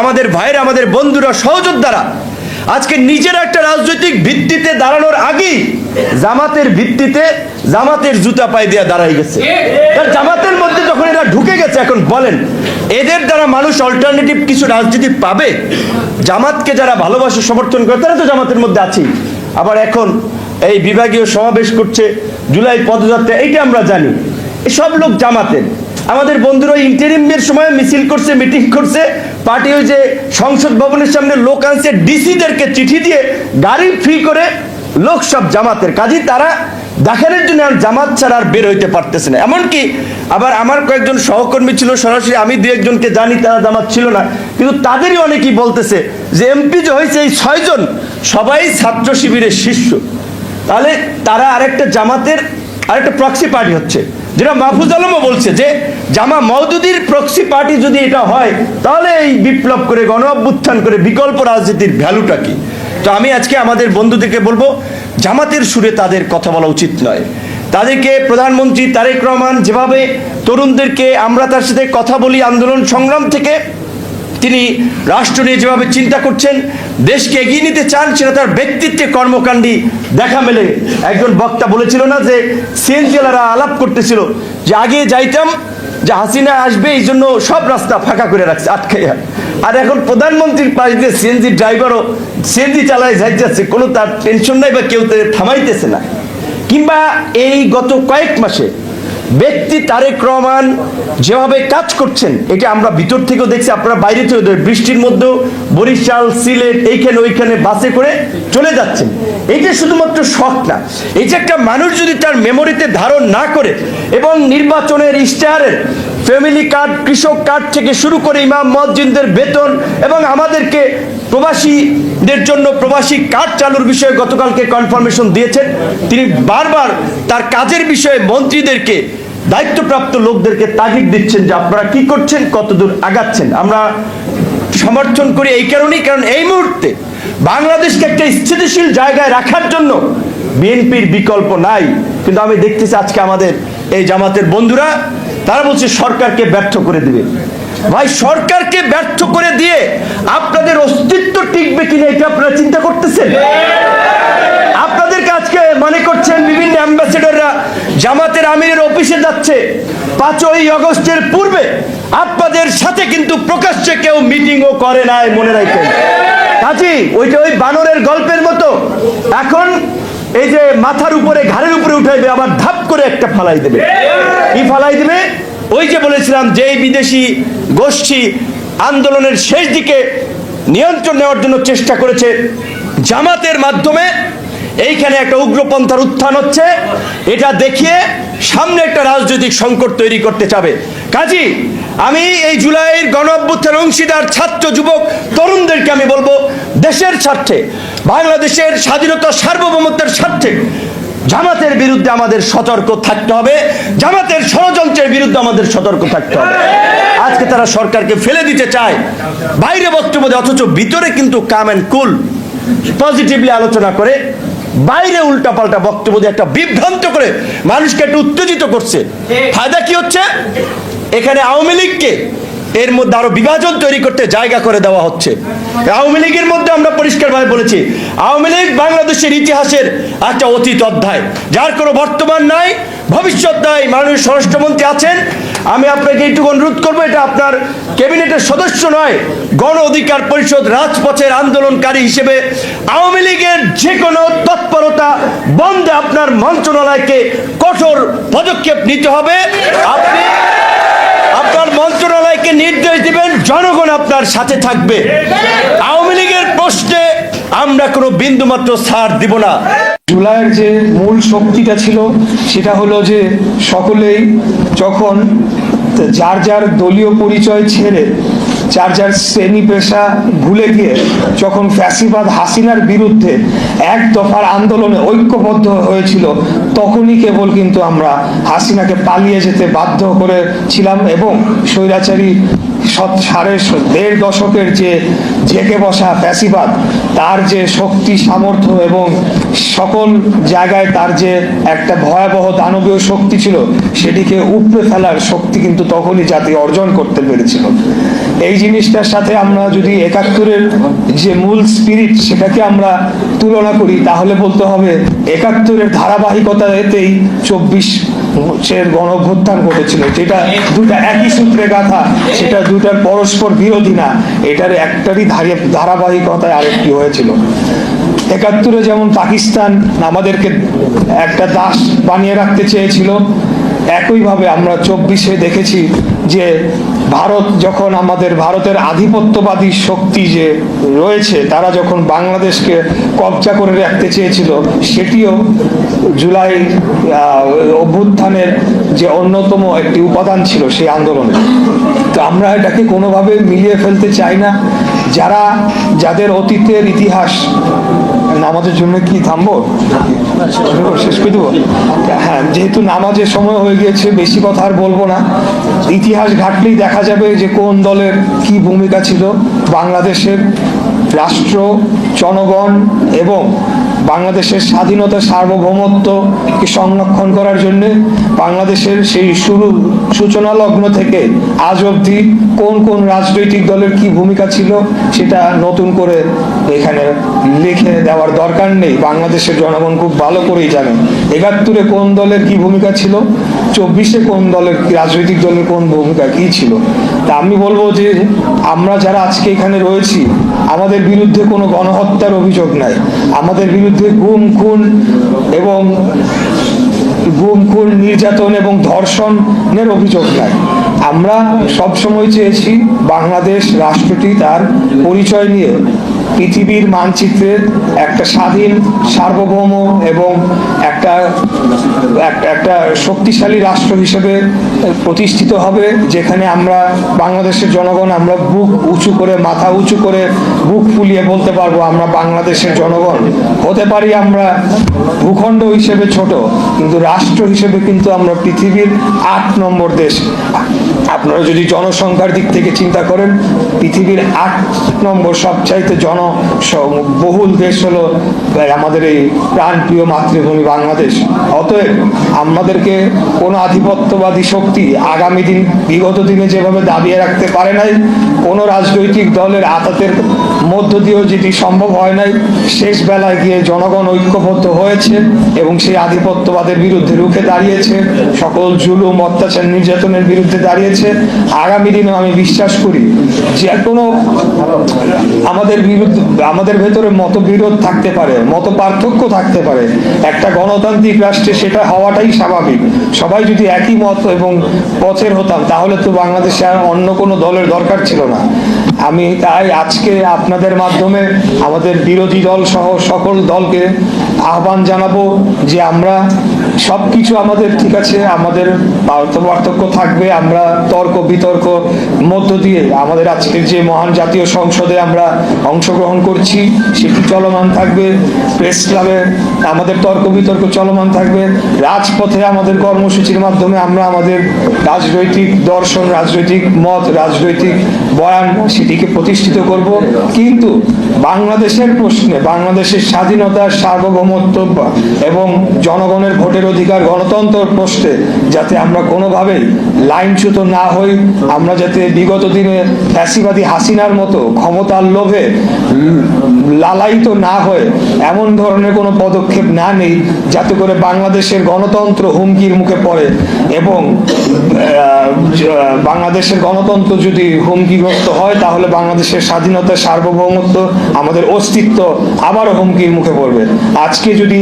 আমাদের ভাইরা, আমাদের বন্ধুরা, সহযোদ্ধারা আজকে নিজের একটা রাজনৈতিক ভিত্তিতে দাঁড়ানোর আগেই জামাতের ভিত্তিতে জামাতের জুতা পায়ে দিয়ে দাঁড়াই গেছে। জামাতের মধ্যে যখন এরা ঢুকে গেছে, এখন বলেন এদের দ্বারা মানুষ অল্টারনেটিভ কিছু রাজনীতি পাবে? জামাতকে যারা ভালোবাসে, সমর্থন করে, তারা তো জামাতের মধ্যে আছেই। আবার এখন এই বিভাগীয় সমাবেশ করছে, জুলাই পদযাত্রা, এইটা আমরা জানি সব লোক জামাতের। আমাদের বন্ধুরা ইন্টারিমের সময় মিছিল করছে, মিটিং করছে, পার্টি ওই যে সংসদ ভবনের সামনে লোক আনছে, ডিসিদেরকে চিঠি দিয়ে গাড়ি ফ্রি করে লোক সব জামাতের। কাজী তারা দেখানোর জন্য আর জামাত ছাড়া আর বের হইতে পারতেছে না। এমনকি আবার আমার কয়েকজন সহকর্মী ছিল, সরাসরি আমি দু একজনকে জানি তারা জামাত ছিল না, কিন্তু তাদেরই অনেকেই বলতেছে যে এমপি যে হয়েছে এই 6 জন সবাই ছাত্র শিবিরের শিষ্য। তাহলে তারা আরেকটা জামাতের আরেকটা প্রক্সি পার্টি হচ্ছে, যেটা মাহফুজ আলমও বলছে যে জামা মওদুদির প্রক্সি পার্টি যদি এটা হয়, তাহলে এই বিপ্লব করে, গণ অভ্যুত্থান করে বিকল্প রাজনীতির ভ্যালুটা কি? তো আমি আজকে আমাদের বন্ধুদেরকে বলবো, জামাতের সুরে তাদের কথা বলা উচিত নয়। তাদেরকে প্রধানমন্ত্রী তারেক রহমান যেভাবে তরুণদেরকে, আমরা তার সাথে কথা বলি আন্দোলন সংগ্রাম থেকে, তিনি রাষ্ট্র নিয়ে যেভাবে চিন্তা করছেন, দেশকে এগিয়ে নিতে চান, সেটা তার ব্যক্তিত্বে কর্মকাণ্ডী দেখা মেলে। একজন বক্তা বলেছিল না যে সিএনজিওয়ালারা আলাপ করতেছিল যে আগে যাইতাম যে হাসিনা আসবে, এই জন্য সব রাস্তা ফাঁকা করে রাখছে আটকাইয়া, আর এখন প্রধানমন্ত্রীর পাশ দিয়ে সিএনজি ড্রাইভারও সিএনজি চালায় যাচ্ছে, কোনো তার টেনশন নাই বা কেউ থামাইতেছে না। কিংবা এই গত কয়েক মাসে ব্যক্তি তারেক রহমান যেভাবে কাজ করছেন, এটা আমরা ভিতর থেকেও দেখছি, আপনারা বাইরে থেকেও, বৃষ্টির মধ্যেও বরিশাল, সিলেট, এইখানে ওইখানে বাসে করে চলে যাচ্ছেন। এইটা শুধুমাত্র শখ না, এই যে একটা মানুষ যদি তার মেমোরিতে ধারণ না করে এবং নির্বাচনের ইশতেহারের ফ্যামিলি কার্ড, কৃষক কার্ড থেকে শুরু করে ইমাম মুয়াজ্জিনদের বেতন এবং আমাদেরকে প্রবাসীদের জন্য প্রবাসী কার্ড চালুর বিষয়ে গতকালকে কনফার্মেশন দিয়েছেন। তিনি বারবার তার কাজের বিষয়ে মন্ত্রীদেরকে, দায়িত্বপ্রাপ্ত লোকদেরকে তাগিদ দিচ্ছেন যে আপনারা কি করছেন, কতদূর আগাচ্ছেন। আমরা সমর্থন করি এই কারণেই, কারণ এই মুহূর্তে বাংলাদেশকে একটা স্থিতিশীল জায়গায় রাখার জন্য বিএনপির বিকল্প নাই। কিন্তু আমি দেখতেছি আজকে আমাদের এই জামাতের বন্ধুরা, তারা বলছে সরকারকে ব্যর্থ করে দিবে। ভাই, সরকারকে ব্যর্থ করে দিয়ে আপনাদের অস্তিত্ব টিকবে কিনা এটা আপনারা চিন্তা করতেছেন? আপনাদেরকে আজকে মনে করছেন বিভিন্ন অ্যাম্বাসেডররা জামাতের আমিরের অফিসে যাচ্ছে, 5ই আগস্টের পূর্বে আপনাদের সাথে কিন্তু প্রকাশ্যে কেউ মিটিংও করে নাই, মনে রাখেন। কাজী ওইটা ওই বানরের গল্পের মতো, এখন এই যে মাথার উপরে, ঘাড়ের উপরে উঠাইবে, আবার ধাপ করে একটা ফালাই দেবে। কি ফালাই দেবে? ওই যে বলেছিলাম যে এই বিদেশি গোষ্ঠী আন্দোলনের শেষ দিকে নিয়ন্ত্রণ নেওয়ার জন্য চেষ্টা করেছে জামাতের মাধ্যমে, এইখানে একটা উগ্রপন্থার উত্থান হচ্ছে, এটা দেখিয়ে সামনে একটা রাজনৈতিক সংকট তৈরি করতে চাবে। কাজী আমি এই জুলাইয়ের গণ অভ্যুত্থানের অংশীদার ছাত্র, যুবক, তরুণদেরকে আমি বলবো, দেশের স্বার্থে, বাংলাদেশের স্বাধীনতা, সার্বভৌমত্বের স্বার্থে জামাতের বিরুদ্ধে আমাদের সতর্ক থাকতে হবে, জামাতের ষড়যন্ত্রের বিরুদ্ধে আমাদের সতর্ক থাকতে হবে। আজকে তারা সরকারকে ফেলে দিতে চায় বাইরে বক্তব্য দেয়, অথচ ভিতরে কিন্তু কাম অ্যান্ড কুল পজিটিভলি আলোচনা করে, বাইরে উল্টাপাল্টা বক্তব্য দিয়ে একটা বিভ্রান্ত করে মানুষকে একটু উত্তেজিত করছে। ফায়দা কি হচ্ছে? এখানে আওয়ামী লীগকে এর মধ্যে আরো বিভাজন তৈরি করতে জায়গা করে দেওয়া হচ্ছে। আওয়ামী লীগের মধ্যে আমরা পরিষ্কারভাবে বলেছি, আওয়ামী লীগ বাংলাদেশের ইতিহাসের একটা অতীত অধ্যায়, যার কোনো বর্তমান নাই, ভবিষ্যৎ নাই। মাননীয় স্বরাষ্ট্রমন্ত্রী আছেন, আমি আপনাকে এইটুকু অনুরোধ করবো, এটা আপনার ক্যাবিনেটের সদস্য নয়, গণ অধিকার পরিষদ রাজপথের আন্দোলনকারী হিসেবে আওয়ামী লীগের যে কোনো তৎপরতা বন্ধে আপনার মন্ত্রণালয়কে কঠোর পদক্ষেপ নিতে হবে। আপনি আপনার মন্ত্রণালয়কে নির্দেশ দিবেন, জনগণ আপনার সাথে থাকবে। আওয়ামী লীগের প্রশ্নে আমরা কোনো বিন্দুমাত্র ছাড় দিব না। জুলাইয়ের যে মূল শক্তিটা ছিল সেটা হলো যে সকলেই যখন যার যার দলীয় পরিচয় ছেড়ে, যার যার শ্রেণী পেশা ভুলে গিয়ে যখন ফ্যাসিবাদ হাসিনার বিরুদ্ধে এক দফার আন্দোলনে ঐক্যবদ্ধ হয়েছিল, তখনই কেবল কিন্তু আমরা হাসিনাকে পালিয়ে যেতে বাধ্য করেছিলাম এবং স্বৈরাচারী 1.5 দশকের যে জেগে বসা ফ্যাসিবাদ, তার যে শক্তি সামর্থ্য এবং সকল জায়গায় তার যে একটা ভয়াবহ দানবীয় শক্তি ছিল, সেটিকে উপড়ে ফেলার শক্তি কিন্তু তখনই জাতি অর্জন করতে পেরেছিল। এই জিনিসটার সাথে আমরা যদি ৭১-এর যে মূল স্পিরিট সেটাকে আমরা তুলনা করি, তাহলে বলতে হবে ৭১-এর ধারাবাহিকতাতেই ২৪-এর গণঅভ্যুত্থান ঘটেছিল, যেটা দুটা একই সূত্রে গাথা, সেটা দুটার পরস্পর বিরোধী না, এটার একটারই ধারাবাহিকতায় আরেকটি হয়েছিল। ৭১-এ যেমন পাকিস্তান আমাদেরকে একটা দাস বানিয়ে রাখতে চেয়েছিল, একইভাবে আমরা ২৪-এ দেখেছি যে ভারত যখন ভারতের আধিপত্যবাদী শক্তি যে রয়েছে, তারা যখন বাংলাদেশকে কবজা করে রাখতে চেয়েছিল, সেটিও জুলাই অভ্যুত্থানের যে অন্যতম একটি উপাদান ছিল সেই আন্দোলনে। তো আমরা এটাকে কোনোভাবে মিলিয়ে ফেলতে চাই না। যাদের অতীতের ইতিহাস, নামাজের জন্য কি থামবো, শেষ করে দেবো? হ্যাঁ, যেহেতু নামাজের সময় হয়ে গিয়েছে, বেশি কথা আর বলবো না। ইতিহাস ঘাটলেই দেখা যাবে যে কোন দলের কি ভূমিকা ছিল বাংলাদেশের রাষ্ট্র, জনগণ এবং বাংলাদেশের স্বাধীনতা সার্বভৌমত্বকে সংরক্ষণ করার জন্য বাংলাদেশের সেই সূচনা লগ্ন থেকে আজ অবধি কোন কোন রাজনৈতিক দলের কি ভূমিকা ছিল, সেটা নতুন করে এখানে লিখে দেওয়ার দরকার নেই। বাংলাদেশের জনগণ খুব ভালো করেই জানে ৭১-এ কোন দলের কি ভূমিকা ছিল, ২৪-এ কোন দলের রাজনৈতিক দলের কোন ভূমিকা কি ছিল। তা আমি বলবো যে আমরা যারা আজকে এখানে রয়েছি, আমাদের বিরুদ্ধে কোনো গণহত্যার অভিযোগ নাই, আমাদের বিরুদ্ধে গুম খুন, নির্যাতন এবং ধর্ষণের অভিযোগ নাই। আমরা সবসময় চেয়েছি বাংলাদেশ রাষ্ট্রটি তার পরিচয় নিয়ে পৃথিবীর মানচিত্রে একটা স্বাধীন, সার্বভৌম এবং একটা শক্তিশালী রাষ্ট্র হিসেবে প্রতিষ্ঠিত হবে, যেখানে আমরা বাংলাদেশের জনগণ আমরা বুক উঁচু করে, মাথা উঁচু করে, বুক ফুলিয়ে বলতে পারবো আমরা বাংলাদেশের জনগণ। হতে পারি আমরা ভূখণ্ড হিসেবে ছোট, কিন্তু রাষ্ট্র হিসেবে কিন্তু আমরা পৃথিবীর ৮ নম্বর দেশ। আপনারা যদি জনসংখ্যার দিক থেকে চিন্তা করেন, পৃথিবীর ৮ নম্বর সবচাইতে জনবহুল দেশ হলো আমাদের এই প্রাণপ্রিয় মাতৃভূমি বাংলাদেশ। অতএব আমাদেরকে কোনো আধিপত্যবাদী শক্তি আগামী দিন, বিগত দিনে যেভাবে দাবিয়ে রাখতে পারে নাই, কোনো রাজনৈতিক দলের আতাতের মধ্য দিয়েও যেটি সম্ভব হয় নাই, শেষ বেলায় গিয়ে জনগণ ঐক্যবদ্ধ হয়েছে এবং সেই আধিপত্যবাদের বিরুদ্ধে রুখে দাঁড়িয়েছে, সকল জুলুম, অত্যাচার, নির্যাতনের বিরুদ্ধে দাঁড়িয়েছে। আগামী দিনে আমি বিশ্বাস করি যে কোনো আমাদের ভেতরে মতবিরোধ থাকতে পারে, মত পার্থক্য থাকতে পারে, একটা গণতান্ত্রিক রাষ্ট্রে সেটা হওয়াটাই স্বাভাবিক। সবাই যদি একই মত এবং পথের হতাম, তাহলে তো বাংলাদেশে আর অন্য কোনো দলের দরকার ছিল না। আমি তাই আজকে আপনাদের মাধ্যমে আমাদের বিরোধী দল সহ সকল দলকে আহ্বান জানাবো যে আমরা সবকিছু আমাদের ঠিক আছে, আমাদের পার্থক্য থাকবে, আমরা তর্ক বিতর্ক মধ্য দিয়ে আমাদের আজকের যে মহান জাতীয় সংসদে আমরা অংশগ্রহণ করছি সেটি চলমান থাকবে, প্রেস ক্লাবে আমাদের তর্ক বিতর্ক চলমান থাকবে, রাজপথে আমাদের কর্মসূচির মাধ্যমে আমরা আমাদের রাজনৈতিক দর্শন, রাজনৈতিক মত, রাজনৈতিক বয়ান সেটিকে প্রতিষ্ঠিত করব। কিন্তু বাংলাদেশের প্রশ্নে, বাংলাদেশের স্বাধীনতার সার্বভৌমত্ব এবং জনগণের ভোটের অধিকার, গণতন্ত্রের প্রশ্নে যাতে আমরা কোনোভাবেই লাইনচ্যুত না হই, আমরা যাতে বিগত দিনে ফ্যাসিবাদী হাসিনার মতো ক্ষমতার লোভে লালায়িত না হয়ে এমন ধরনের কোনো পদক্ষেপ না নেই যাতে করে বাংলাদেশের গণতন্ত্র হুমকির মুখে পড়ে। এবং বাংলাদেশের গণতন্ত্র যদি হুমকিগ্রস্ত হয়, তাহলে বাংলাদেশের স্বাধীনতা, সার্বভৌমত্ব, আমাদের অস্তিত্ব আবারও হুমকির মুখে পড়বে। আজকে যদি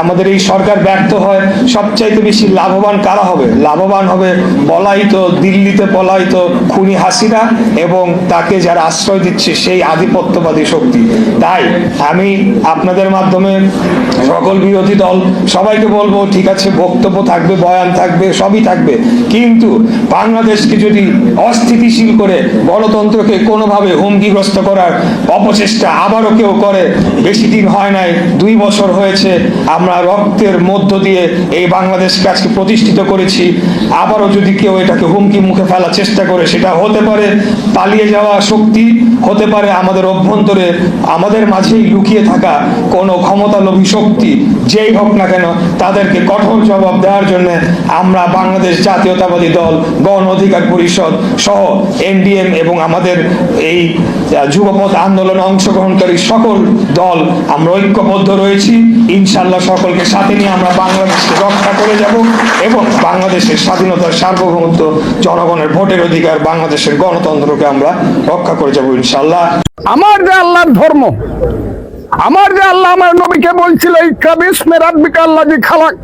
আমাদের এই সরকার ব্যর্থ হয়, সবচাইতে বেশি লাভবান কারা হবে? লাভবান হবে পলায়িত, দিল্লিতে পলায়িত খুনি হাসিনা এবং তাকে যারা আশ্রয় দিচ্ছে সেই আধিপত্যবাদী শক্তি। তাই আমি আপনাদের মাধ্যমে সকল বিরোধী দল সবাইকে বলবো, ঠিক আছে, বক্তব্য থাকবে, বয়ান থাকবে, সবই থাকবে, কিন্তু বাংলাদেশকে যদি অস্থিতিশীল করে গণতন্ত্রকে কোনোভাবে হুমকিগ্রস্ত করার অপচেষ্টা আবারও কেউ করে, বেশি দিন হয় নাই, 2 বছর হয়েছে, আমরা রক্তের মধ্য দিয়ে এই বাংলাদেশকে আজকে প্রতিষ্ঠিত করেছি। আবারও যদি কেউ এটাকে হুমকি মুখে ফেলার চেষ্টা করে, সেটা হতে পারে পালিয়ে যাওয়া শক্তি, হতে পারে আমাদের অভ্যন্তরে আমাদের মাঝেই লুকিয়ে থাকা কোনো ক্ষমতালোভী শক্তি, যেই হোক না কেন তাদেরকে কঠোর জবাব দেওয়ার জন্য আমরা বাংলাদেশ জাতীয়তাবাদী দল, গণ অধিকার পরিষদ সহ এনডিএম এবং আমাদের এই যুবপথ আন্দোলনে অংশগ্রহণকারী সকল দল আমরা ঐক্যবদ্ধ রয়েছি। ইনশাআল্লাহ সকলকে সাথে নিয়ে আমরা বাংলাদেশকে রক্ষা করে যাব এবং বাংলাদেশের স্বাধীনতার সার্বভৌমত্ব, জনগণের ভোটের অধিকার, বাংলাদেশের গণতন্ত্রকে আমরা রক্ষা করে যাব ইনশাআল্লাহ। আমার যে আল্লাহর ধর্ম, আমার যে আল্লাহ আমার নবীকে বলছিল ইকরা বিসমি রাব্বিকা আল্লাযী খালাক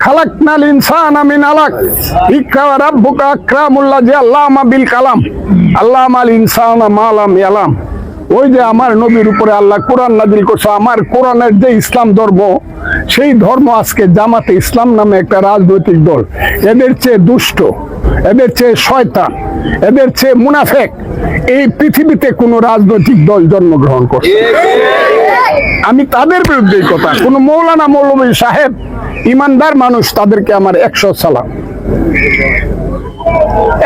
খালাকনাল ইনসানা মিন আলাক ইকরা ওয়া রাব্বুকা আকরামুল্লাযী আল্লামা বিল কালাম আল্লামাল ইনসানা মা লাম ইয়ালাম। ওই যে আমার নবীর উপরে আল্লাহ কোরআন নাজিল করছে, আমার কোরআনের যে ইসলাম ধর্ম, সেই ধর্ম আজকে জামাতে ইসলাম নামে একটা রাজনৈতিক দল, এদের চেয়ে দুষ্ট, এদের চেয়ে শয়তান, এদের চেয়ে মুনাফেক এই পৃথিবীতে কোনো রাজনৈতিক দল জন্মগ্রহণ করছে। আমি তাদের বিরুদ্ধে কথা, কোন মৌলানা মৌলভী সাহেব ইমানদার মানুষ, তাদেরকে আমার 100 সালাম,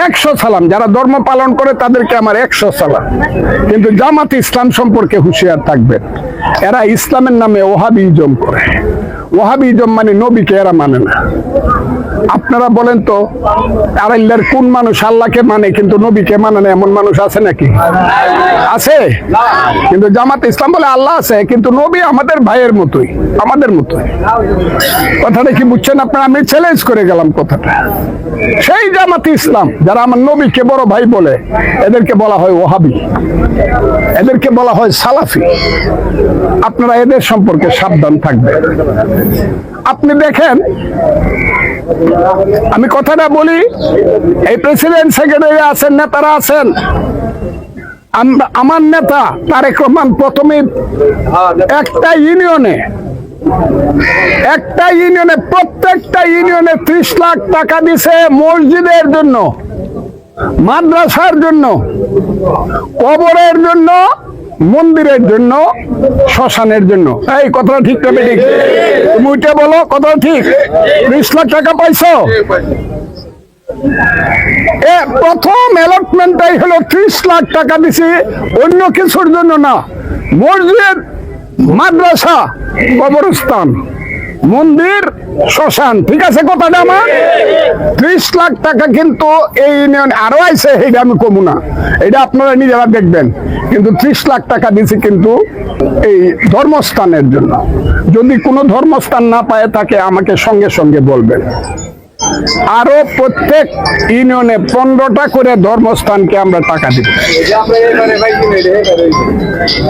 100 সালাম। যারা ধর্ম পালন করে তাদেরকে আমার 100 সালাম। কিন্তু জামাত ইসলাম সম্পর্কে হুঁশিয়ার থাকবেন, এরা ইসলামের নামে ওহাবিজম করে। ওহাবিজম মানে নবীকে এরা মানে না। আপনারা বলেন তো, আল্লাহর কোন মানুষ আল্লাহকে মানে কিন্তু নবীকে মানে না, এমন মানুষ আছে নাকি? আছে? কিন্তু জামাত ইসলাম বলে আল্লাহ আছে, কিন্তু নবী আমাদের ভাইয়ের মতোই, আমাদের মতোই। কথাটা কি বুঝছেন আপনারা? আমি চ্যালেঞ্জ করে গেলাম কথাটা। সেই জামাত ইসলাম যারা আমার নবীকে বড় ভাই বলে, এদেরকে বলা হয় ওহাবি, এদেরকে বলা হয় সালাফি। আপনারা এদের সম্পর্কে সাবধান থাকবেন। আপনি দেখেন, আমি কথাটা বলি, এই প্রেসিডেন্ট সেক্রেটারি আছেন, নেতারা আছেন, আমার নেতা তারেক রহমান প্রথমে একটা ইউনিয়নে প্রত্যেকটা ইউনিয়নে 30 লাখ টাকা দিছে মসজিদের জন্য, মাদ্রাসার জন্য, কবরের জন্য, মন্দিরের জন্য, শ্মশানের জন্য। এই কথাটা ঠিক না? ঠিক? তুমি উঠে বলো, কথাটা ঠিক? 30 লাখ টাকা পাইছো? প্রথম অ্যালটমেন্টটাই হলো 30 লাখ টাকা দিছি, অন্য কিছুর জন্য না। মসজিদ, মাদ্রাসা, কবরস্থান, মন্দির, শ্মশান। ঠিক আছে কথাটা আমার? 30 লাখ টাকা কিন্তু এই ইউনিয়ন আরো আইছে, এটা আমি কমু না, এটা আপনারা নিজেরা দেখবেন। কিন্তু 30 লাখ টাকা দিছি কিন্তু এই ধর্মস্থানের জন্য। যদি কোনো ধর্মস্থান না পায় থাকে আমাকে সঙ্গে সঙ্গে বলবেন। আরো প্রত্যেক ইউনিয়নে 15টা করে ধর্মস্থানকে আমরা টাকা দিব।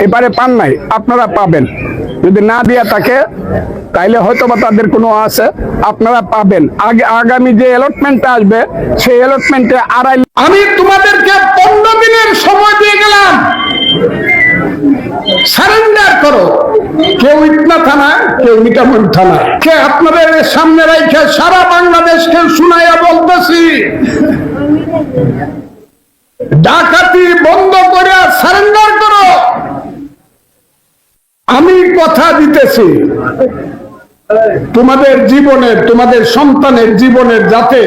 এবারে পান নাই, আপনারা পাবেন। যদি না দিয়া থাকে তাইলে হয়তো বা তাদের কোনো আছে, আপনারা পাবেন। আগামী যে অ্যালটমেন্টটা আসবে সেই অ্যালটমেন্টে আমি তোমাদেরকে 15 দিনের সময় দিয়ে গেলাম, সারেন্ডার করো। কেউ ইটনা থানায়, কেউ মিঠামন থানায়, কে আপনাদের সামনে রেখে সারা বাংলাদেশকে শুনাইয়া বলতেছি, ডাকাতি বন্ধ করে সারেন্ডার করো। আমি কথা দিতেছি, তোমাদের জীবনের, তোমাদের সন্তানের জীবনের যাতে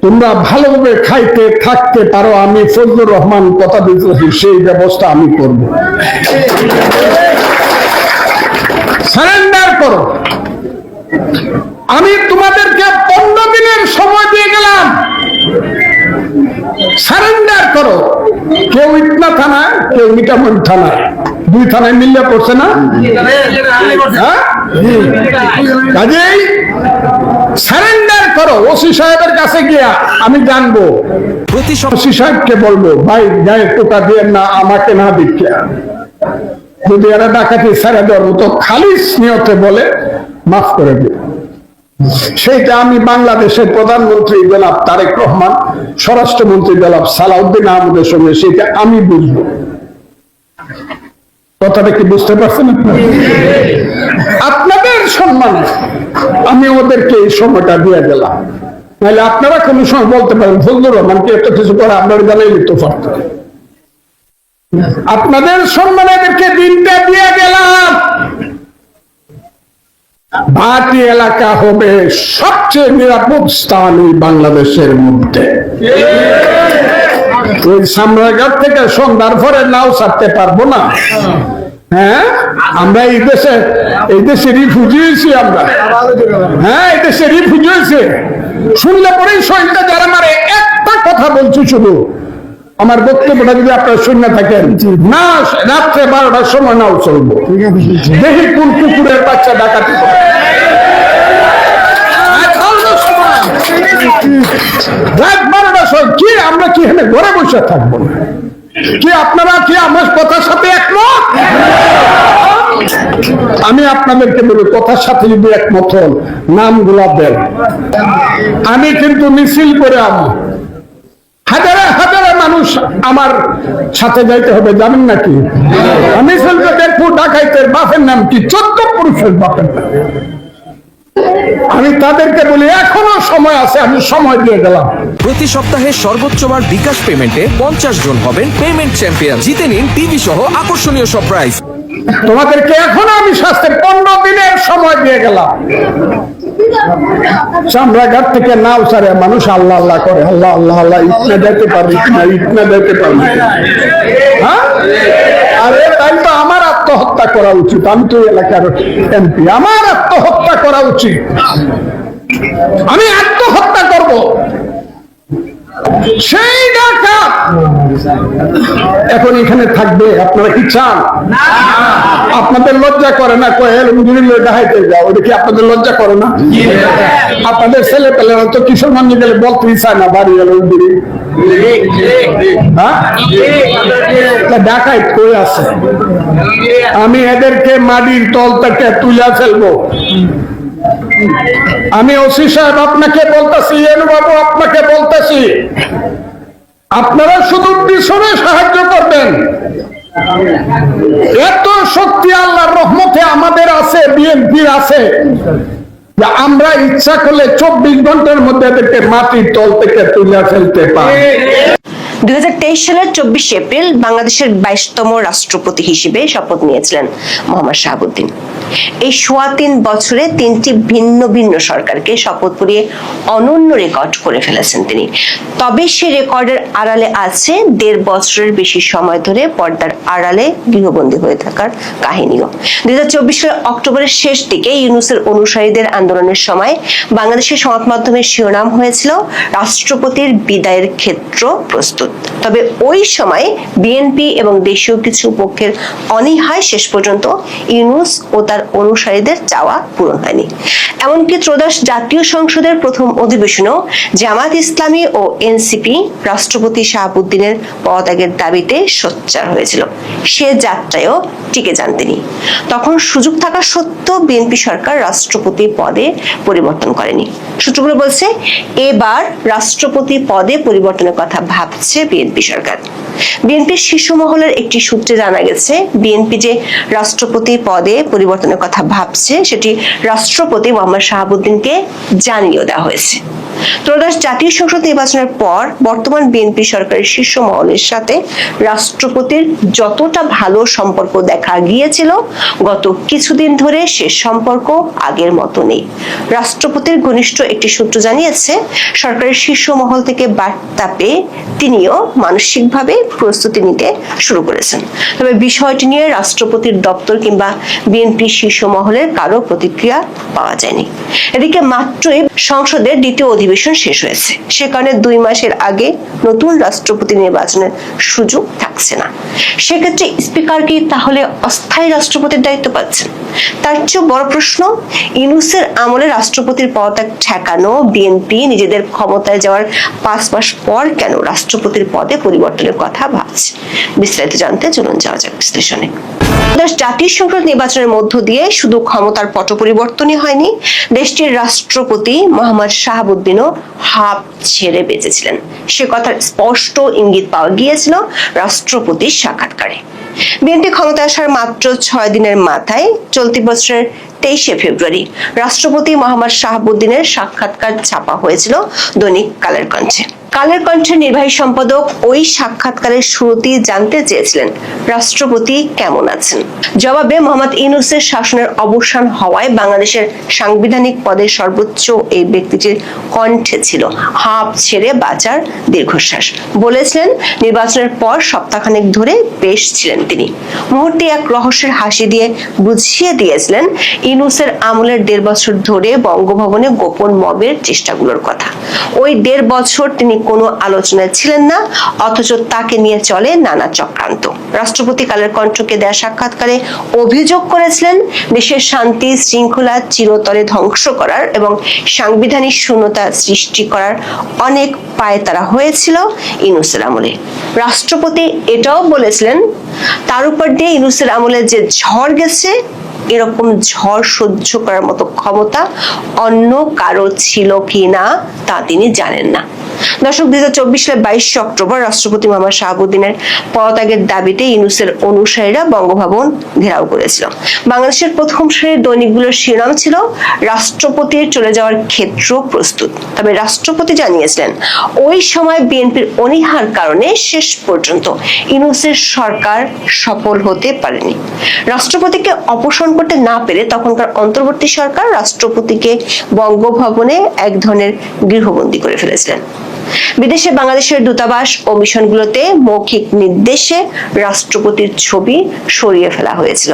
তোমরা ভালোভাবে খাইতে থাকতে পারো, আমি ফজলুর রহমান কথা দিতেছি, সেই ব্যবস্থা আমি করব। সারেন্ডার করো। আমি তোমাদেরকে 15 দিনের সময় দিয়ে গেলাম, সারেন্ডার করো। কেউ ইটনা থানায়, কেউ মিঠামন থানায়, 2 থানায় মিললে পড়ছে না? কাজেই সারেন্ডার করো। ওসি সাহেবের কাছে গিয়া আমি জানবো, ওসি সাহেবকে বলবো, ভাই গায়ে টোকা দিয়ে না, আমাকে না দিচ্ছা। যদি এরা ডাকাতি ছেড়ে দেওয়ার মতো খালিস নিয়তে বলে, মাফ করে দিই। সেইটা আমি বাংলাদেশের প্রধানমন্ত্রী জনাব তারেক রহমান, স্বরাষ্ট্রমন্ত্রী জনাব সালাউদ্দিন আহমদের সঙ্গে সেটা আমি বুঝবো। কথাটা কি বুঝতে পারছেন? আপনাদের সম্মানে আমি ওদেরকে এই সময়টা দিয়ে গেলাম। নাহলে আপনারা কোনো সময় বলতে পারেন ফজলুর রহমানকে এত কিছু করে আপনার জানাই লিখতে পারতেন। আপনাদের সম্মানে এদেরকে দিনটা দিয়ে গেলাম। ভাটি এলাকা হবে সবচেয়ে নিরাপদ স্থান এই বাংলাদেশের মধ্যে। ওই সামরাঘাট থেকে সন্ধ্যার পরে নাও ছাড়তে পারবো না। হ্যাঁ, আমরা এই দেশে রিফিউজি হয়েছি আমরা। হ্যাঁ, এই দেশে রিফিউজি হয়েছে। শুনলে পরেই শরীরটা যারা মারে। একটা কথা বলছি শুধু, আমার বক্তব্যটা যদি আপনারা শুনে থাকেন, না রাত্রে 12টার সময় নাও চলবো, দেখি কোন কুকুরের বাচ্চা ডাকাতি করে। রাত 12টার সময় কি আমরা কি এখানে ঘরে বসে থাকবো না? কি আপনারা কি আমার কথার সাথে একমত? আমি আপনাদেরকে বলি, কথার সাথে যদি একমত হন, নামগুলা দেন। আমি কিন্তু মিছিল করে হাজারে হাজারে মানুষ আমার সাথে যাইতে হবে, জানেন নাকি? আমি দেখবো ডাকাইতের বাপের নাম কি, 14 পুরুষের বাপের নাম। আমি তাদেরকে বলি এখনো সময় আছে, আমি সময় দিয়ে গেলাম। প্রতি সপ্তাহে সর্বোচ্চ বার বিকাশ পেমেন্টে 50 জন হবেন পেমেন্ট চ্যাম্পিয়ন। জিতে নিন টিভি সহ আকর্ষণীয় সব প্রাইজ। তোমাদেরকে এখনো আমি শাস্তি 15 দিনের সময় দিয়ে গেলাম। সামরাঘাট থেকে নাও সারে মানুষ আল্লাহ আল্লাহ করে, আল্লাহ আল্লাহ আল্লাহ, ইটনা যেতে পারবি কিনা, ইটনা যেতে পারবি। হ্যাঁ, আরে তাই তো আমার আত্মহত্যা করা উচিত। আমি তো এলাকার এমপি, আমার আত্মহত্যা করা উচিত। আমি আত্মহত্যা করব। সেই ডাকাত এখন এখানে থাকবে, আপনারা কি চান? আপনাদের লজ্জা করে না? দেখাইতে যাও, ওটা কি আপনাদের লজ্জা করে না? আপনাদের ছেলে পেলেরা তো কিশোরগঞ্জে গেলে বলতেই চায় না বাড়ি গেল। ঢাকায় কই আছে? আমি এদেরকে মাটির তল থেকে তুলে ফেলবো। আমি ওসি সাহেব আপনাকে বলতেছি, বাবু আপনাকে বলতেছি, আপনারা শুধু পিছনে সাহায্য করবেন। এত শক্তি আল্লাহর রহমতে আমাদের আছে, বিএনপির আছে, যে আমরা ইচ্ছা করলে 24 ঘন্টার মধ্যে এদেরকে মাটির তল থেকে তুলে ফেলতে পারি। 2023 সালের 24 এপ্রিল বাংলাদেশের 22তম রাষ্ট্রপতি হিসেবে শপথ নিয়েছিলেন মোহাম্মদ শাহাবুদ্দিন। এই 3.25 বছরে 3টি ভিন্ন ভিন্ন সরকারকে শপথ পড়িয়ে অনন্য রেকর্ড করে ফেলেছেন তিনি। তবে সে রেকর্ডের আড়ালে আছে 1.5 বছরের বেশি সময় ধরে পর্দার আড়ালে গৃহবন্দী হয়ে থাকার কাহিনীও। 2024 সালের অক্টোবরের শেষ দিকে ইউনূসের অনুসারীদের আন্দোলনের সময় বাংলাদেশের সংবাদ মাধ্যমের শিরোনাম হয়েছিল রাষ্ট্রপতির বিদায়ের ক্ষেত্র প্রস্তুত। তবে ওই সময় বিএনপি এবং দেশীয় কিছু পক্ষের অনীহায় শেষ পর্যন্ত ইউনূস ও তার অনুসারীদের চাওয়া পূরণ হয়নি। এমনকি ত্রয়োদশ জাতীয় সংসদের প্রথম অধিবেশনেও জামাত ইসলামী ও এনসিপি রাষ্ট্রপতি শাহাবুদ্দিনের পদত্যাগের দাবিতে সোচ্চার হয়েছিল। সে যাত্রায়ও টিকে যান তিনি। তখন সুযোগ থাকা সত্ত্বেও বিএনপি সরকার রাষ্ট্রপতি পদে পরিবর্তন করেনি। সূত্রগুলো বলছে এবার রাষ্ট্রপতি পদে পরিবর্তনের কথা ভাবছে বিএনপি সরকার। বিএনপির শীর্ষ মহলের একটি সূত্রে জানা গেছে, বিএনপি যে রাষ্ট্রপতি পদে পরিবর্তনের কথা ভাবছে সেটি রাষ্ট্রপতি মোহাম্মদ শাহাবুদ্দিনকে জানিয়ে দেওয়া হয়েছে। ত্রয়োদশ জাতীয় সংসদ নির্বাচনের পর বর্তমান বিএনপি সরকারের শীর্ষ মহলের সাথে রাষ্ট্রপতির যতটা ভালো সম্পর্ক দেখা গিয়েছিল, গত কিছুদিন ধরে সে সম্পর্ক আগের মতো নেই। রাষ্ট্রপতির ঘনিষ্ঠ একটি সূত্র জানিয়েছে, সরকারের শীর্ষ মহল থেকে বার্তা পেয়ে তিনিও মানসিকভাবে প্রস্তুতি নিতে শুরু করেছেন। তবে বিষয়টি নিয়ে রাষ্ট্রপতির দপ্তর কিংবা বিএনপি শীর্ষ মহলের কারো প্রতিক্রিয়া পাওয়া যায়নি। এদিকে মাত্রই সংসদের দ্বিতীয় অধিবেশন শেষ হয়েছে, সে কারণে 2 মাসের আগে নতুন রাষ্ট্রপতি নির্বাচনের সুযোগ থাকছে না। সেক্ষেত্রে স্পিকার কি তাহলে অস্থায়ী রাষ্ট্রপতির দায়িত্ব পাচ্ছেন? তার চেয়ে বড় প্রশ্ন, ইউনূসের আমলে রাষ্ট্রপতির পদত্যাগ ঠেকানো বিএনপি নিজেদের ক্ষমতায় যাওয়ার 5 মাস পর কেন রাষ্ট্রপতির পদে পরিবর্তনের কথা ভাবছে? বিস্তারিত জানতে চলুন যাওয়া যাক বিশ্লেষণে। জাতীয় সংসদ নির্বাচনের মধ্য দিয়ে শুধু ক্ষমতার পট পরিবর্তনই হয়নি, দেশটির রাষ্ট্রপতি মোহাম্মদ শাহাবুদ্দিনও হাঁপ ছেড়ে বেঁচেছিলেন। সে কথার স্পষ্ট ইঙ্গিত পাওয়া গিয়েছিল রাষ্ট্রপতির সাক্ষাৎকারে। বিএনপি ক্ষমতায় আসার মাত্র 6 দিনের মাথায় চলতি বছরের 23শে ফেব্রুয়ারি রাষ্ট্রপতি মোহাম্মদ শাহাবুদ্দিনের সাক্ষাৎকার ছাপা হয়েছিল দৈনিক কালের কণ্ঠে। কালের কণ্ঠের নির্বাহী সম্পাদক ওই সাক্ষাৎকারের শুরুতেই জানতে চেয়েছিলেন রাষ্ট্রপতি কেমন আছেন। জবাবে মোহাম্মদ ইউনূসের শাসনের অবসান হওয়ায় বাংলাদেশের সাংবিধানিক পদের সর্বোচ্চ এই ব্যক্তিটির কণ্ঠে ছিল হাঁপ ছেড়ে বাঁচার দীর্ঘশ্বাস। বলেছিলেন নির্বাচনের পর সপ্তাহখানেক ধরে বেশ ছিলেন তিনি। মুহূর্তে এক রহস্যের হাসি দিয়ে বুঝিয়ে দিয়েছিলেন ইউনূসের আমলের 1.5 বছর ধরে বঙ্গভবনে গোপন মবের চেষ্টাগুলোর কথা। ওই 1.5 বছর তিনি কোনো আলোচনায় ছিলেন না, অথচ তাকে নিয়ে চলে নানা চক্রান্ত। রাষ্ট্রপতি কালের কণ্ঠকে দেয়া সাক্ষাৎকারে অভিযোগ করেছিলেন দেশের শান্তি শৃঙ্খলা চিরতরে ধ্বংস করার এবং সাংবিধানিক শূন্যতা সৃষ্টি করার অনেক পায়তারা হয়েছিল ইউনূসের আমলে। রাষ্ট্রপতি এটাও বলেছিলেন তার উপর দিয়ে ইউনূসের আমলে যে ঝড় গেছে এরকম ঝড় সহ্য করার মতো ক্ষমতা অন্য কারো ছিল কিনা তা তিনি জানেন না। দর্শক, 2024 সালের 22 অক্টোবর রাষ্ট্রপতি মোহাম্মদ শাহাবুদ্দিনের পদত্যাগের দাবিতে ইউনূসের অনুসারীরা বঙ্গভবন ঘেরাও করেছিল। বাংলাদেশের প্রথম সারির দৈনিকগুলোর শিরোনাম ছিল রাষ্ট্রপতির চলে যাওয়ার ক্ষেত্র প্রস্তুত। তবে রাষ্ট্রপতি জানিয়েছিলেন ওই সময় বিএনপির অনীহার কারণে শেষ পর্যন্ত ইউনূসের সরকার সফল হতে পারেনি। রাষ্ট্রপতিকে অপসারণ করতে না পেরে তখনকার অন্তর্বর্তী সরকার রাষ্ট্রপতিকে বঙ্গভবনে এক ধরনের গৃহবন্দী করে ফেলেছিলেন। বিদেশে বাংলাদেশের দূতাবাস ও মিশনগুলোতে মৌখিক নির্দেশে রাষ্ট্রপতির ছবি সরিয়ে ফেলা হয়েছিল।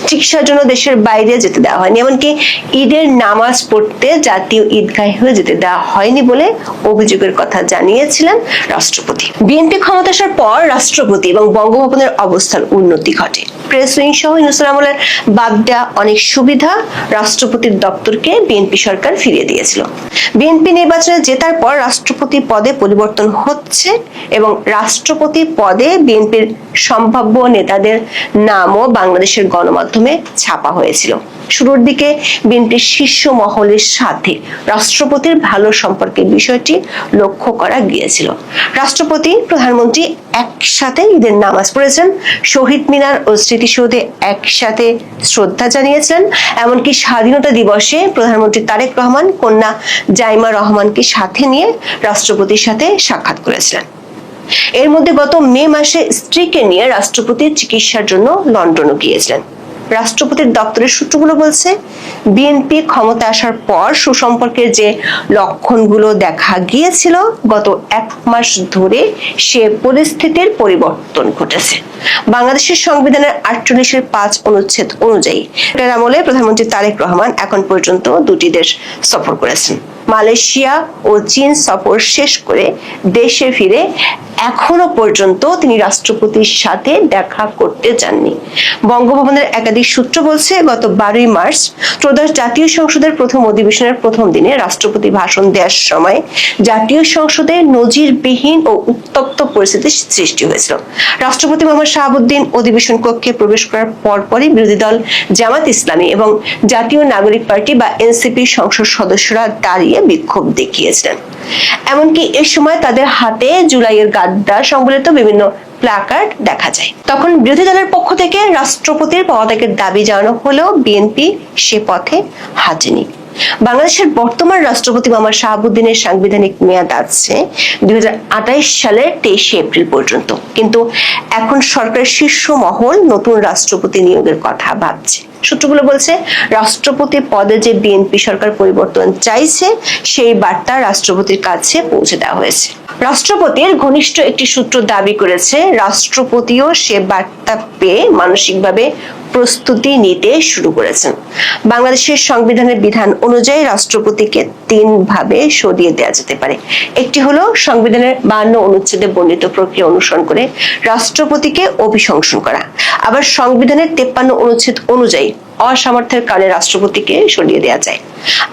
চিকিৎসার জন্য দেশের বাইরে যেতে দেওয়া হয়নি, এমনকি ঈদের নামাজ পড়তে জাতীয় ঈদগাহে যেতে দেওয়া হয়নি বলে অভিযোগের কথা জানিয়েছিলেন রাষ্ট্রপতি। বিএনপি ক্ষমতা আসার পর রাষ্ট্রপতি এবং বঙ্গভবনের অবস্থার উন্নতি ঘটে। প্রেস উইং সহ ইউনূসের আমলের বাদ দেওয়া অনেক সুবিধা রাষ্ট্রপতির দপ্তরকে বিএনপি সরকার ফিরিয়ে দিয়েছিল। বিএনপি নির্বাচনে জেতার পর রাষ্ট্রপতি পদে পরিবর্তন হচ্ছে এবং রাষ্ট্রপতি পদে বিএনপির সম্ভাব্য নেতাদের নামও বাংলাদেশের গণমাধ্যমে ছাপা হয়েছিল। শুরুর দিকে বিএনপির শীর্ষ মহলের সাথে রাষ্ট্রপতির ভালো সম্পর্কের বিষয়টি লক্ষ্য করা গিয়েছিল। রাষ্ট্রপতি প্রধানমন্ত্রী একসাথে ঈদের নামাজ পড়েছেন, শহীদ মিনার ও স্মৃতিসৌধে একসাথে শ্রদ্ধা জানিয়েছেন, এমনকি স্বাধীনতা দিবসে প্রধানমন্ত্রী তারেক রহমান কন্যা জাইমা রহমানকে সাথে নিয়ে রাষ্ট্রপতির সাথে সাক্ষাৎ করেছিলেন। এর মধ্যে গত মে মাসে স্ত্রীকে নিয়ে রাষ্ট্রপতির চিকিৎসার জন্য লন্ডনও গিয়েছিলেন। রাষ্ট্রপতির দপ্তরের সূত্রগুলো বলছে বিএনপি ক্ষমতা আসার পর সুসম্পর্কের যে লক্ষণগুলো দেখা গিয়েছিল গত 1 মাস ধরে সে পরিস্থিতির পরিবর্তন ঘটেছে। বাংলাদেশের সংবিধানের 48-এর 5 অনুচ্ছেদ অনুযায়ী এর আমলে প্রধানমন্ত্রী তারেক রহমান এখন পর্যন্ত 2টি দেশ সফর করেছেন। মালয়েশিয়া ও চীন সফর শেষ করে দেশে ফিরে এখনো পর্যন্ত তিনি রাষ্ট্রপতির সাথে দেখা করতে যাননি। বঙ্গভবনের একাধিক সূত্র বলছে গত 12 মার্চ ত্রয়োদশ জাতীয় সংসদের প্রথম অধিবেশনের প্রথম দিনে রাষ্ট্রপতি ভাষণ দেওয়ার সময় জাতীয় সংসদে নজিরবিহীন ও উত্তপ্ত পরিস্থিতির সৃষ্টি হয়েছিল। রাষ্ট্রপতি মোহাম্মদ শাহাবুদ্দিন অধিবেশন কক্ষে প্রবেশ করার পরপরই বিরোধী দল জামাত ইসলামী এবং জাতীয় নাগরিক পার্টি বা এনসিপি সংসদ সদস্যরা দাঁড়িয়ে বিক্ষোভ দেখিয়েছিলেন। এমনকি এ সময় তাদের হাতে জুলাইয়ের গাদ্দার সংবলিত বিভিন্ন প্ল্যাকার্ড দেখা যায়। তখন বিরোধী দলের পক্ষ থেকে রাষ্ট্রপতির পদত্যাগের দাবি জানানো হলেও বিএনপি সে পথে হাঁটেনি। বাংলাদেশের বর্তমান রাষ্ট্রপতি মোহাম্মদ শাহাবুদ্দিনের সাংবিধানিক মেয়াদ আছে 2028 সালের 23 এপ্রিল পর্যন্ত, কিন্তু এখন সরকারের শীর্ষ মহল নতুন রাষ্ট্রপতি নিয়োগের কথা ভাবছে। সূত্রগুলো বলছে রাষ্ট্রপতি পদে যে বিএনপি সরকার পরিবর্তন চাইছে সেই বার্তা রাষ্ট্রপতির কাছে পৌঁছে দেওয়া হয়েছে। রাষ্ট্রপতির ঘনিষ্ঠ একটি সূত্র দাবি করেছে রাষ্ট্রপতিও সে বার্তা পেয়ে মানসিকভাবে প্রস্তুতি নিতে শুরু করেছেন। বাংলাদেশের সংবিধানের বিধান অনুযায়ী রাষ্ট্রপতিকে 3 ভাবে সরিয়ে দেওয়া যেতে পারে। একটি হলো সংবিধানের 52 অনুচ্ছেদে বর্ণিত প্রক্রিয়া অনুসরণ করে রাষ্ট্রপতিকে অভিশংসন করা। আবার সংবিধানের 53 অনুচ্ছেদ অনুযায়ী অসামর্থ্যের কারণে রাষ্ট্রপতিকে সরিয়ে দেওয়া যায়।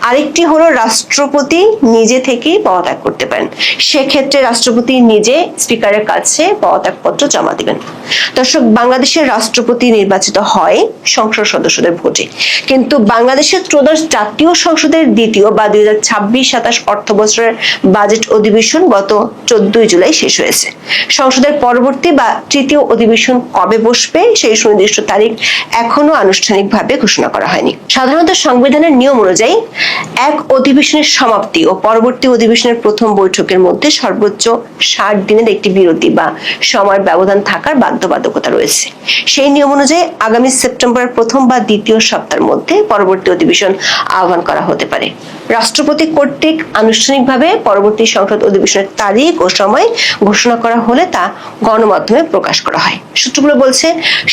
আরেকটি হলো রাষ্ট্রপতি নিজে থেকেই পদত্যাগ করতে পারেন। সেক্ষেত্রে রাষ্ট্রপতি নিজে স্পিকারের কাছে পদত্যাগপত্র জমা দিবেন। দর্শক, বাংলাদেশের রাষ্ট্রপতি নির্বাচিত হয় সংসদ সদস্যদের ভোটে, কিন্তু বাংলাদেশের ত্রয়োদশ জাতীয় সংসদের দ্বিতীয় বা 2026-27 অর্থ বছরের বাজেট অধিবেশন গত 14 জুলাই শেষ হয়েছে। সংসদের পরবর্তী বা তৃতীয় অধিবেশন কবে বসবে সেই সুনির্দিষ্ট তারিখ এখনো আনুষ্ঠানিকভাবে ভাবে ঘোষণা করা হয়নি। সাধারণত সংবিধানের নিয়ম অনুযায়ী এক অধিবেশনের সমাপ্তি ও পরবর্তী অধিবেশনের প্রথম বৈঠকের মধ্যে সর্বোচ্চ 60 দিনের একটি বিরতি বা সময়ের ব্যবধান থাকার বাধ্যবাধকতা রয়েছে। সেই নিয়ম অনুযায়ী আগামী সেপ্টেম্বরের প্রথম বা দ্বিতীয় সপ্তাহের মধ্যে পরবর্তী অধিবেশন আহ্বান করা হতে পারে। রাষ্ট্রপতি কর্তৃক আনুষ্ঠানিকভাবে পরবর্তী সংসদ অধিবেশনের তারিখ ও সময় ঘোষণা করা হলে তা গণমাধ্যমে প্রকাশ করা হয়। সূত্রগুলো বলছে,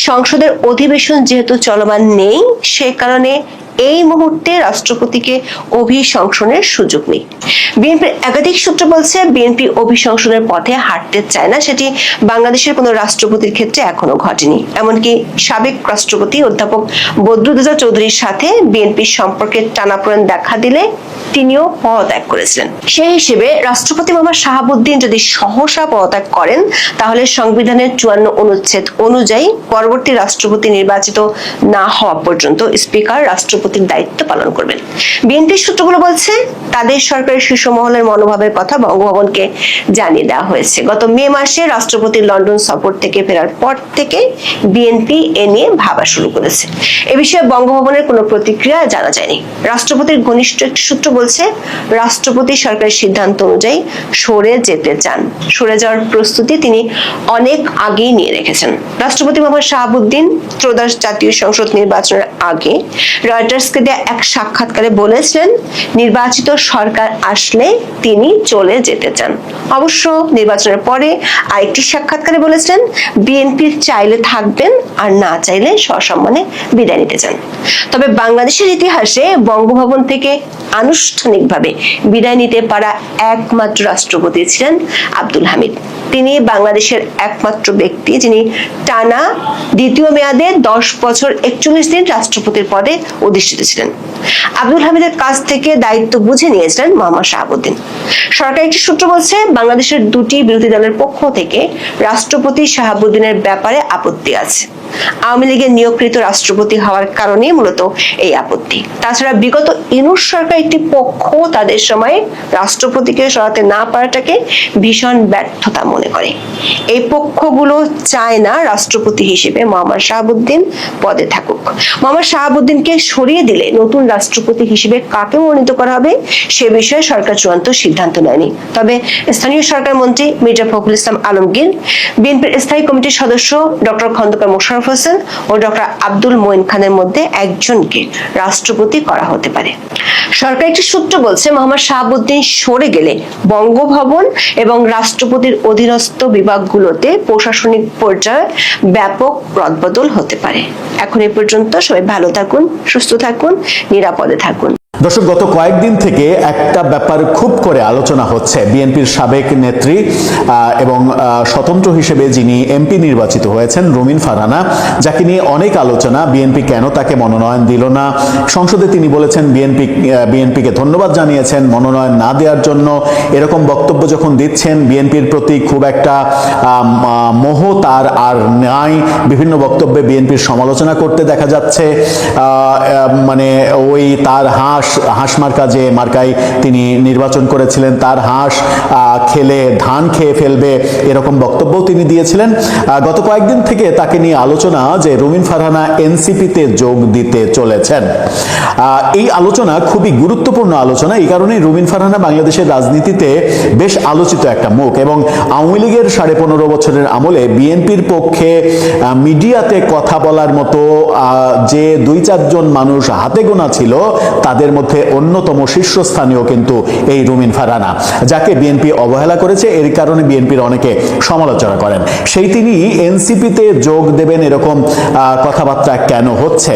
সংসদের অধিবেশন যেহেতু চলমান নেই, সে কারণে এই মুহূর্তে রাষ্ট্রপতিকে অভিশংসনের সুযোগ নেই। বিএনপির একাধিক সূত্র বলছে, বিএনপি অভিশংসনের পথে হাঁটতে চায় না। সেটি বাংলাদেশের কোনো রাষ্ট্রপতির ক্ষেত্রে এখনো ঘটেনি। এমনকি সাবেক রাষ্ট্রপতি অধ্যাপক বদরুদ্দোজা চৌধুরীর সাথে বিএনপির সম্পর্কে টানাপোড়েন দেখা দিলে তিনিও পদত্যাগ করেছিলেন। সেই হিসেবে রাষ্ট্রপতি মোহাম্মদ শাহাবুদ্দিন যদি সহসা পদত্যাগ করেন, তাহলে সংবিধানের 54 অনুচ্ছেদ অনুযায়ী পরবর্তী রাষ্ট্রপতি নির্বাচিত না হওয়া পর্যন্ত স্পিকার রাষ্ট্রপতির দায়িত্ব পালন করবেন। বিএনপির সূত্রগুলো বলছে, তাদের সরকারের শীর্ষ মহলের মনোভাবের কথা বঙ্গভবনকে জানিয়ে দেওয়া হয়েছে। গত মে মাসে রাষ্ট্রপতির লন্ডন সফর থেকে ফেরার পর থেকে বিএনপি এ নিয়ে ভাবা শুরু করেছে। এ বিষয়ে বঙ্গভবনের কোনো প্রতিক্রিয়া জানা যায়নি। রাষ্ট্রপতির ঘনিষ্ঠ একটি সূত্র বলছে, রাষ্ট্রপতি সরকারের সিদ্ধান্ত অনুযায়ী সরে যেতে চান। সরে যাওয়ার প্রস্তুতি তিনি অনেক আগেই নিয়ে রেখেছেন। রাষ্ট্রপতি মোহাম্মদ শাহাবুদ্দিন ত্রয়োদশ জাতীয় সংসদ নির্বাচনের আগে রয়টার্সকে দেয়া এক সাক্ষাৎকারে বলেছিলেন, নির্বাচিত সরকার আসলে তিনি চলে যেতে চান। অবশ্য নির্বাচনের পরে আরেকটি সাক্ষাৎকারে বলেছিলেন, বিএনপির চাইলে থাকবেন আর না চাইলে সসম্মানে বিদায় নিতে চান। তবে বাংলাদেশের ইতিহাসে বঙ্গভবন থেকে আনুষ্ঠানিকভাবে বিদায় নিতে পারা একমাত্র রাষ্ট্রপতি ছিলেন আব্দুল হামিদ। তিনি বাংলাদেশের একমাত্র ব্যক্তি যিনি টানা দ্বিতীয় মেয়াদে 10 বছর 41 দিন রাষ্ট্রপতির পদে অধিষ্ঠিত ছিলেন। আব্দুল হামিদের কাছ থেকে দায়িত্ব বুঝে নিয়েছিলেন মোহাম্মদ শাহাবুদ্দিন। সরকারি একটি সূত্র বলছে, বাংলাদেশের দুটি বিরোধী দলের পক্ষ থেকে রাষ্ট্রপতি শাহাবুদ্দিনের ব্যাপারে আপত্তি আছে। আওয়ামী লীগের নিয়োগকৃত রাষ্ট্রপতি হওয়ার কারণে মূলত এই আপত্তি। তাছাড়া বিগত ইউনূস সরকার একটি পক্ষ তাদের সময়ে রাষ্ট্রপতিকে সরাতে না পারাটাকে ভীষণ ব্যর্থতা মনে করে। এই পক্ষগুলো চায় না রাষ্ট্রপতি হিসেবে মোহাম্মদ শাহাবুদ্দিন পদে থাকুক। মোহাম্মদ শাহাবুদ্দিনকে সরিয়ে দিলে নতুন রাষ্ট্রপতি হিসেবে কাকে মনোনীত করা হবে সে বিষয়ে সরকার চূড়ান্ত সিদ্ধান্ত নেয়নি। তবে স্থানীয় সরকার মন্ত্রী মির্জা ফখরুল ইসলাম আলমগীর, বিএনপির স্থায়ী কমিটির সদস্য ডক্টর খন্দকার মোশাররফ হোসেন ও ডক্টর আব্দুল মঈন খানের মধ্যে একজনকে রাষ্ট্রপতি করা হতে পারে। সরকার একটি সূত্র বলছে, মোহাম্মদ শাহাবুদ্দিন সরে গেলে বঙ্গভবন এবং রাষ্ট্রপতির অধীনস্থ বিভাগগুলোতে প্রশাসনিক পর্যায়ে ব্যাপক রদবদল হতে পারে। এখন এ পর্যন্ত সবাই ভালো থাকুন, সুস্থ থাকুন, নিরাপদে থাকুন। দর্শক, গত কয়েকদিন থেকে একটা ব্যাপার খুব করে আলোচনা হচ্ছে। বিএনপির সাবেক নেত্রী এবং স্বতন্ত্র হিসেবে যিনি এমপি নির্বাচিত হয়েছেন রুমিন ফারহানা, যাকে নিয়ে অনেক আলোচনা। বিএনপি কেন তাকে মনোনয়ন দিল না? সংসদে তিনি বলেছেন বিএনপিকে ধন্যবাদ জানিয়েছেন মনোনয়ন না দেওয়ার জন্য। এরকম বক্তব্য যখন দিচ্ছেন, বিএনপির প্রতি খুব একটা মোহ তার আর নাই। বিভিন্ন বক্তব্যে বিএনপির সমালোচনা করতে দেখা যাচ্ছে। মানে ওই তার হাঁস মার্কা যে মার্কায় তিনি নির্বাচন করেছিলেন, তার হাঁস খেলে ধান খেয়ে ফেলবে, এরকম বক্তব্য তিনি দিয়েছিলেন। গত কয়েকদিন থেকে তাকে নিয়ে আলোচনা যে রুমিন ফারহানা এনসিপিতে যোগ দিতে চলেছেন। এই আলোচনা খুবই গুরুত্বপূর্ণ আলোচনা। এই কারণেই রুমিন ফারহানা বাংলাদেশের রাজনীতিতে বেশ আলোচিত একটা মুখ, এবং আওয়ামী লীগের 15.5 বছরের আমলে বিএনপির পক্ষে মিডিয়াতে কথা বলার মতো যে 2-4 জন মানুষ হাতে গোনা ছিল, তাদের মধ্যে অন্যতম শীর্ষস্থানীয় কিন্তু এই রুমিন ফারহানা, যাকে বিএনপি অবহেলা করেছে। এর কারণে বিএনপির অনেকে সমালোচনা করেন। সেই তিনি এনসিপিতে যোগ দেবেন এরকম কথাবার্তা কেন হচ্ছে?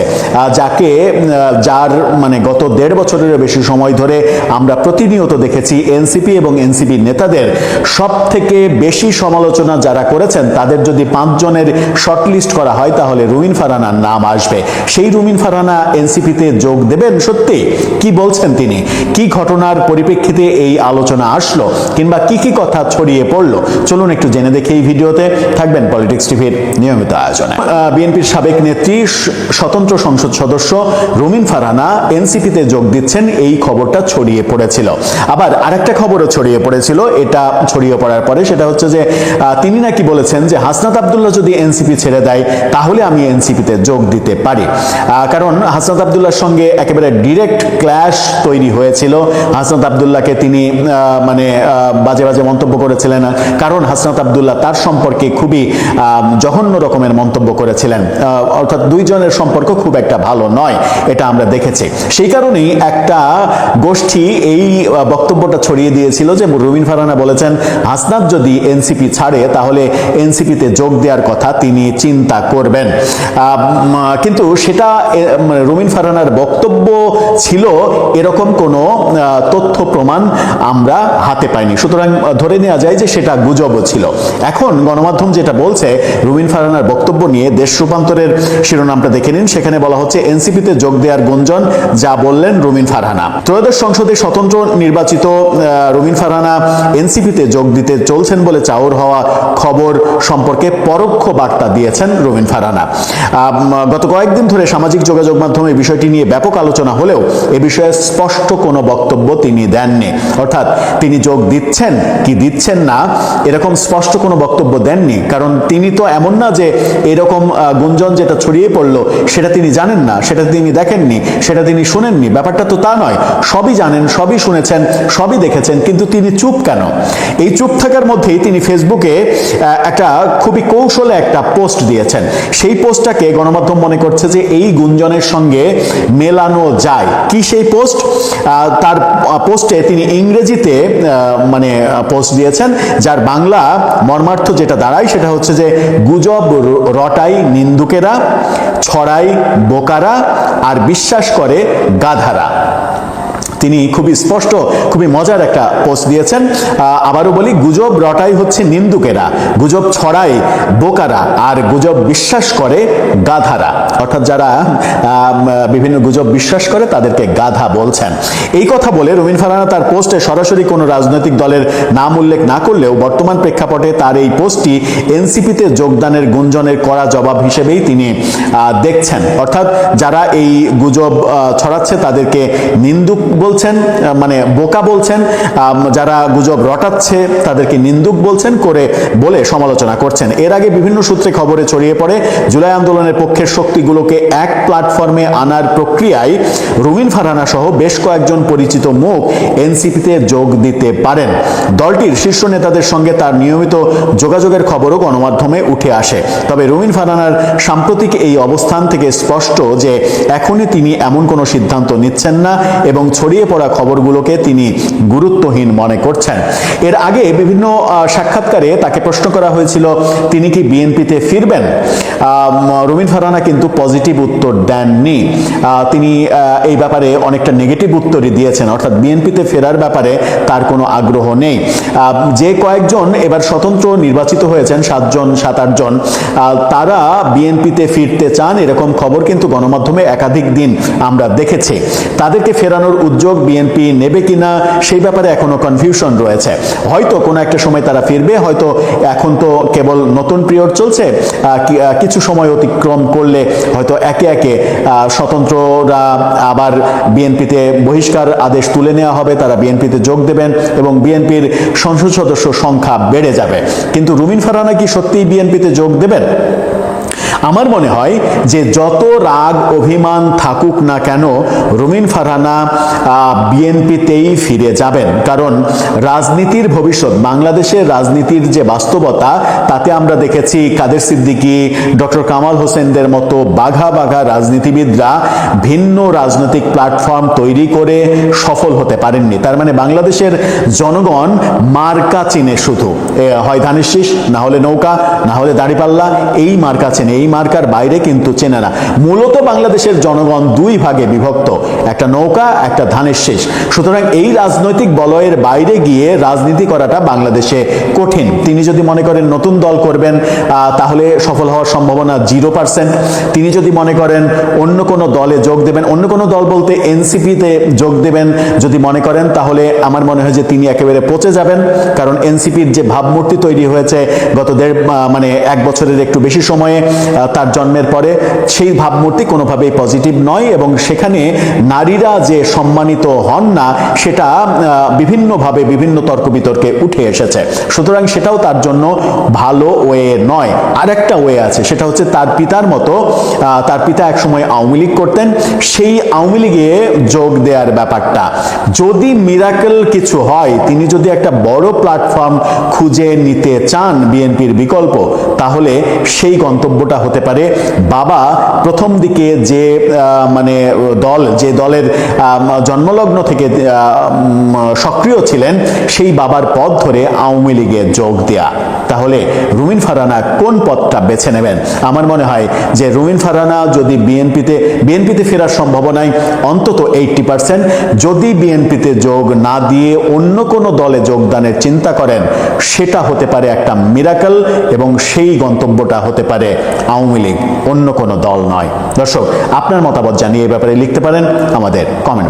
যার মানে গত 1.5 বছরের বেশি সময় ধরে আমরা প্রতিনিয়ত দেখেছি এনসিপি এবং এনসিপি নেতাদের সব থেকে বেশি সমালোচনা যারা করেছেন, তাদের যদি 5 জনের শর্টলিস্ট করা হয় তাহলে রুমিন ফারহানার নাম আসবে। সেই রুমিন ফারহানা এনসিপিতে যোগ দেবেন সত্যি? কি বলছেন তিনি, কি ঘটনার পরিপ্রেক্ষিতে এই আলোচনা আসলো, কিংবা কি কি কথা ছড়িয়ে পড়লো, চলুন একটু জেনে দেখে এই ভিডিওতে। থাকবেন পলিটিক্স টিভির নিয়মিত আয়োজনে। বিএনপির সাবেক নেত্রী স্বতন্ত্র সংসদ সদস্য রুমিন ফারহানা এনসিপিতে যোগ দিচ্ছেন, এই খবরটা ছড়িয়ে পড়েছিল। আবার আরেকটা খবরও ছড়িয়ে পড়েছিল, এটা ছড়িয়ে পড়ার পরে সেটা হচ্ছে যে তিনি নাকি বলেছেন যে হাসনাত আব্দুল্লাহ যদি এনসিপি ছেড়ে দেয় তাহলে আমি এনসিপিতে যোগ দিতে পারি। কারণ হাসনাত আব্দুল্লাহর সঙ্গে একেবারে ডিরেক্ট ক্ল্যাশ তৈরি হয়েছিল। হাসনাত আব্দুল্লাহকে তিনি মানে বাজে বাজে মন্তব্য করেছিলেন, কারণ হাসনাত আব্দুল্লাহ তার সম্পর্কে খুবই জঘন্য রকমের মন্তব্য করেছিলেন, অর্থাৎ দুইজনের সম্পর্ক খুব একটা ভালো নয়, এটা আমরা দেখেছি। সেই কারণেই একটা গোষ্ঠী এই বক্তব্যটা ছড়িয়ে দিয়েছিল যে রুমিন ফারহানা বলেছেন হাসনাত যদি এনসিপি ছাড়ে তাহলে এনসিপিতে যোগ দেওয়ার কথা তিনি চিন্তা করবেন। কিন্তু সেটা রুমিন ফারহানার বক্তব্য ছিল এরকম কোনো তথ্য প্রমাণ আমরা হাতে পাইনি, সুতরাং ধরে নেওয়া যায় যে সেটা গুজবও ছিল। এখন গণমাধ্যম যেটা বলছে রুমিন ফারহানার বক্তব্য নিয়ে, দেশ রূপান্তরের শিরোনামটা দেখে নিন, সেখানে বলা হচ্ছে এনসিপিতে যোগ দেওয়ার গুঞ্জন, যা বললেন রুমিন ফারহানা। ত্রয়োদশ সংসদে স্বতন্ত্র নির্বাচিত রুমিন ফারহানা এনসিপিতে যোগ দিতে চলছেন বলে চাউর হওয়া খবর সম্পর্কে পরোক্ষ বার্তা দিয়েছেন রুমিন ফারহানা। গত কয়েকদিন ধরে সামাজিক যোগাযোগ মাধ্যমে বিষয়টি নিয়ে ব্যাপক আলোচনা হলেও এ বিষয়ে স্পষ্ট কোনো বক্তব্য তিনি দেননি, অর্থাৎ তিনি যোগ দিচ্ছেন কি দিচ্ছেন না এরকম স্পষ্ট কোনো বক্তব্য দেননি। কারণ তিনি তো এমন না যে এরকম গুঞ্জন যেটা ছড়িয়ে পড়লো সেটা তিনি জানেন না, সেটা তিনি দেখেননি, সেটা তিনি শুনেননি, ব্যাপারটা তো তা নয়। সবই জানেন, সবই শুনেছেন, সবই দেখেছেন, কিন্তু তিনি চুপ কেন? এই চুপ থাকার মধ্যেই তিনি ফেসবুকে একটা খুবই কৌশলে একটা পোস্ট দিয়েছেন। সেই পোস্টটাকে গণমাধ্যম মনে করছে যে এই গুঞ্জনের সঙ্গে মেলানো যায়। কি সেই পোস্ট? তার পোস্টে তিনি ইংরেজিতে মানে পোস্ট দিয়েছেন, যার বাংলা মর্মার্থ যেটা দাঁড়ায় সেটা হচ্ছে যে গুজব রটাই নিন্দুকেরা, ছড়াই বোকারা, আর বিশ্বাস করে গাধারা। তিনি খুবই স্পষ্ট, খুবই মজার একটা পোস্ট দিয়েছেন। আবারও বলি, গুজব রটাই হচ্ছে নিন্দুকেরা, গুজব ছড়াই বোকারা, আর গুজব বিশ্বাস করে গাধারা। অর্থাৎ যারা বিভিন্ন গুজব বিশ্বাস করে তাদেরকে গাধা বলছেন। এই কথা বলে রুমিন ফারহানা তার পোস্টে সরাসরি কোনো রাজনৈতিক দলের নাম উল্লেখ না করলেও বর্তমান প্রেক্ষাপটে তার এই পোস্টটি এনসিপিতে যোগদানের গুঞ্জনের কড়া জবাব হিসেবেই তিনি দেখছেন। অর্থাৎ যারা এই গুজব ছড়াচ্ছে তাদেরকে নিন্দুক বলছেন, মানে বোকা বলছেন, যারা গুজব রটাচ্ছে তাদেরকে নিন্দুক বলছেন বলে সমালোচনা করছেন। এর আগে বিভিন্ন সূত্রে খবরে ছড়িয়ে পড়ে জুলাই আন্দোলনের পক্ষের শক্তিগুলোকে এক প্ল্যাটফর্মে আনার প্রক্রিয়ায় রুমিন ফারহানা সহ বেশ কয়েকজন পরিচিত মুখ এনসিপিতে যোগ দিতে পারেন। দলটির শীর্ষ নেতাদের সঙ্গে তার নিয়মিত যোগাযোগের খবরও গণমাধ্যমে উঠে আসে। তবে রুমিন ফারহানার সাম্প্রতিক এই অবস্থান থেকে স্পষ্ট যে এখনই তিনি এমন কোনো সিদ্ধান্ত নিচ্ছেন না এবং ছড়িয়ে পড়া খবরগুলোকে তিনি গুরুত্বহীন মনে করছেন। এর আগে বিভিন্ন সাক্ষাৎকারে তাকে প্রশ্ন করা হয়েছিল তিনি কি বিএনপিতে ফিরবেন। রুমিন ফারহানা কিন্তু পজিটিভ উত্তর দেননি। তিনি এই ব্যাপারে অনেকটা নেগেটিভ উত্তরই দিয়েছেন, অর্থাৎ বিএনপিতে ফেরার ব্যাপারে তার কোনো আগ্রহ নেই। যে কয়েকজন এবার স্বতন্ত্র নির্বাচিত হয়েছেন, 7-8 জন, তারা বিএনপিতে ফিরতে চান এরকম খবর কিন্তু গণমাধ্যমে একাধিক দিন আমরা দেখেছি। তাদেরকে ফেরানোর উদ্যোগ বিএনপি নেবে কিনা সেই ব্যাপারে এখনো কনফিউশন রয়েছে। হয়তো কোনো একটা সময় তারা ফিরবে, হয়তো এখন তো কেবল নতুন পিরিয়ড চলছে, কিছু সময় অতিক্রম করলে হয়তো একে একে স্বতন্ত্ররা আবার বিএনপিতে বহিষ্কার আদেশ তুলে নেওয়া হবে, তারা বিএনপিতে যোগ দেবেন এবং বিএনপির সংসদ সদস্য সংখ্যা বেড়ে যাবে। কিন্তু রুমিন ফারহানা কি সত্যিই বিএনপিতে যোগ দেবেন? আমার মনে হয় যে যত রাগ অভিমান থাকুক না কেন রুমিন ফারহানা বিএনপিতেই ফিরে যাবেন। কারণ রাজনীতির ভবিষ্যৎ, বাংলাদেশের রাজনীতির যে বাস্তবতা, তাতে আমরা দেখেছি কাদের সিদ্দিকী, ডক্টর কামাল হোসেনদের মতো বাঘা বাঘা রাজনীতিবিদরা ভিন্ন রাজনৈতিক প্ল্যাটফর্ম তৈরি করে সফল হতে পারেননি। তার মানে বাংলাদেশের জনগণ মার্কা চিনে, শুধু হয় ধানের শীষ, না হলে নৌকা, না হলে দাঁড়িপাল্লা, এই মার্কা চেনে। এই মার্কার বাইরে কিন্তু চেনে না। মূলত বাংলাদেশের জনগণ দুই ভাগে বিভক্ত, একটা নৌকা, একটা ধানের শীষ। সুতরাং এই রাজনৈতিক বলয়ের বাইরে গিয়ে রাজনীতি করাটা বাংলাদেশে কঠিন। তিনি যদি মনে করেন নতুন দল করবেন তাহলে সফল হওয়ার সম্ভাবনা 0%। তিনি যদি মনে করেন অন্য কোনো দলে যোগ দেবেন, অন্য কোনো দল বলতে এনসিপিতে যোগ দেবেন যদি মনে করেন, তাহলে আমার মনে হয় যে তিনি একেবারে পচে যাবেন। কারণ এনসিপির যে ভাবমূর্তি তৈরি হয়েছে গত এক বছরের একটু বেশি সময়ে তার জন্মের পরে, সেই ভাবমূর্তি কোনোভাবেই পজিটিভ নয়, এবং সেখানে নারীরা যে সম্মানিত হন না সেটা বিভিন্নভাবে বিভিন্ন তর্ক বিতর্কে উঠে এসেছে। সুতরাং সেটাও তার জন্য ভালো ওয়ে নয়। আর একটা ওয়ে আছে, সেটা হচ্ছে তার পিতার মতো, তার পিতা একসময় আওয়ামী লীগ করতেন, সেই আওয়ামী লীগে যোগ দেওয়ার ব্যাপারটা যদি মিরাকেল কিছু হয়, তিনি যদি একটা বড় প্ল্যাটফর্ম খুঁজে নিতে চান বিএনপির বিকল্প, তাহলে সেই গন্তব্যটা হতে পারে বাবা প্রথম দিকে যে যে দলের জন্মলগ্ন থেকে সক্রিয় ছিলেন, সেই বাবার পথ ধরে আওয়ামী লীগে যোগ দেয়া। তাহলে রুমিন ফারহানা কোন পথটা বেছে নেবেন? আমার মনে হয় যে রুমিন ফারহানা যদি বিএনপিতে ফেরার সম্ভাবনায় অন্তত 80%, যদি বিএনপিতে যোগ না দিয়ে অন্য কোনো দলে যোগদানের চিন্তা করেন, সেটা হতে পারে একটা মিরাকেল, এবং সেই গন্তব্যটা হতে পারে আওয়ামী লীগ, অন্য কোনো দল নয়। দর্শক, আপনার মতামত জানিয়ে এই ব্যাপারে লিখতে পারেন আমাদের কমেন্ট বক্সে।